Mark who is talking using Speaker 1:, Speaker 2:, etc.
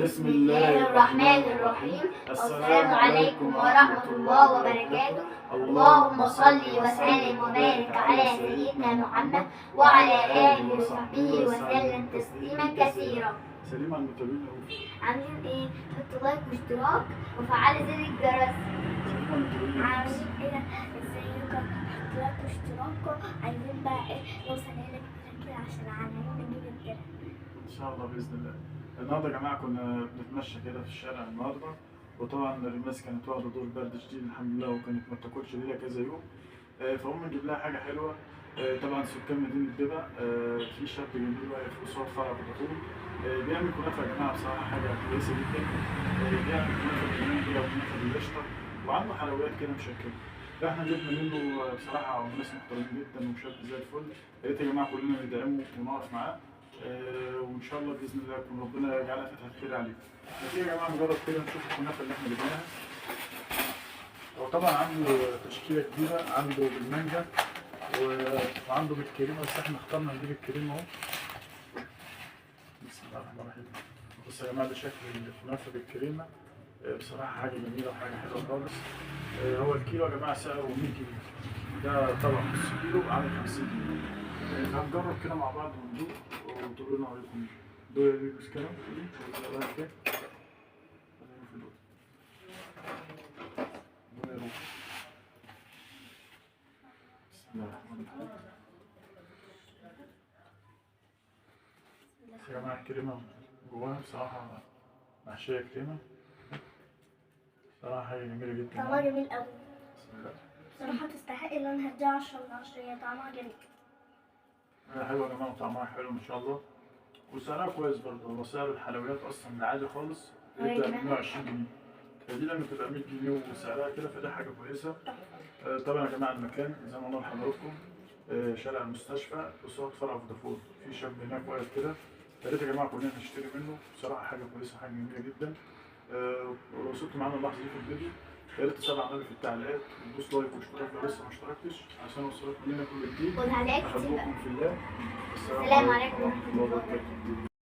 Speaker 1: بسم الله الرحمن الرحيم. السلام عليكم ورحمة الله وبركاته. اللهم صل وسلم وبارك على سيدنا محمد وعلى آله وصحبه وسلم تسليما كثيرا.
Speaker 2: سليم على المتابعين اهو.
Speaker 1: عاملين ايه؟ حطوا لايك واشتراك وفعلوا زر الجرس. عاملين ايه؟ ازيكم؟ حطوا لايك واشتراك. عايزين بقى ايه؟ نوصل هنا كده عشان عايزين نجيب الجرس.
Speaker 2: ان شاء الله باذن الله. النهارده يا جماعه كنا بنتمشى كده في الشارع النهارده، وطبعا الناس كانت واخده دور برد شديد الحمد لله، وكانت ما بتاكلش ليها كذا يوم. فقوم نجيب لها حاجه حلوه. طبعا سكان مدينه دبا. في شاب جميل واقف قصاد فرع بطاطون. بيعمل كنافه يا جماعه، بصراحه حاجه كويسه جدا. بيعمل كنافه بالجنين كده وكنافه بالقشطه، وعنده حلويات كده مشكله. فاحنا جبنا منه بصراحه ناس محترمين جدا وشاب زي الفل. يا ريت يا جماعه كلنا ندعمه ونقف معاه. وان شاء الله باذن الله يكون ربنا يجعلها فتحه خير عليكم. نيجي يا جماعه نجرب كده نشوف الكنافه اللي احنا جبناها. هو طبعا عنده تشكيله كبيره، عنده بالمانجا وعنده بالكريمه، بس احنا اخترنا نجيب الكريمه اهو. بسم الله الرحمن الرحيم. بصوا يا جماعه ده شكل الكنافه بالكريمه. بصراحه حاجه جميله وحاجه حلوه خالص. هو الكيلو يا جماعه سعره 100 جنيه. ده طبعا نص كيلو عامل 50 جنيه. هنجرب كده مع بعض وندوق وتقولوا لنا رايكم. دول يا بيبس كده رايك ايه؟ بسم الله الرحمن الرحيم. يا جماعه الكريمه جواها بصراحه محشيه كريمه. بصراحه حاجه جميله جدا.
Speaker 1: طعمها جميل قوي.
Speaker 2: بسم الله.
Speaker 1: بصراحة تستحق ان انا هديها 10 من 10. هي طعمها جميل.
Speaker 2: حلوه يا جماعه وطعمها حلو ان شاء الله، وسعرها كويس برضه. هو سعر الحلويات اصلا العادي خالص بيبدا ب 120 جنيه، فدي لما تبقى 100 جنيه وسعرها كده فده حاجه كويسه. طبعا يا جماعه المكان زي ما قلنا لحضراتكم شارع المستشفى قصاد فرع فودافون. في شاب هناك واقف كده، يا ريت يا جماعه كلنا نشتري منه. بصراحه حاجه كويسه حاجه جميله جدا. ولو وصلتوا معانا اللحظه دي في الفيديو يا ريت تتابع على في التعليقات وتدوس لايك واشتراك لو لسه ما اشتركتش عشان اوصلك مننا كل جديد.
Speaker 1: والتعليقات كتير بقى.
Speaker 2: احبكم في الله.
Speaker 1: السلام عليكم ورحمة الله وبركاته.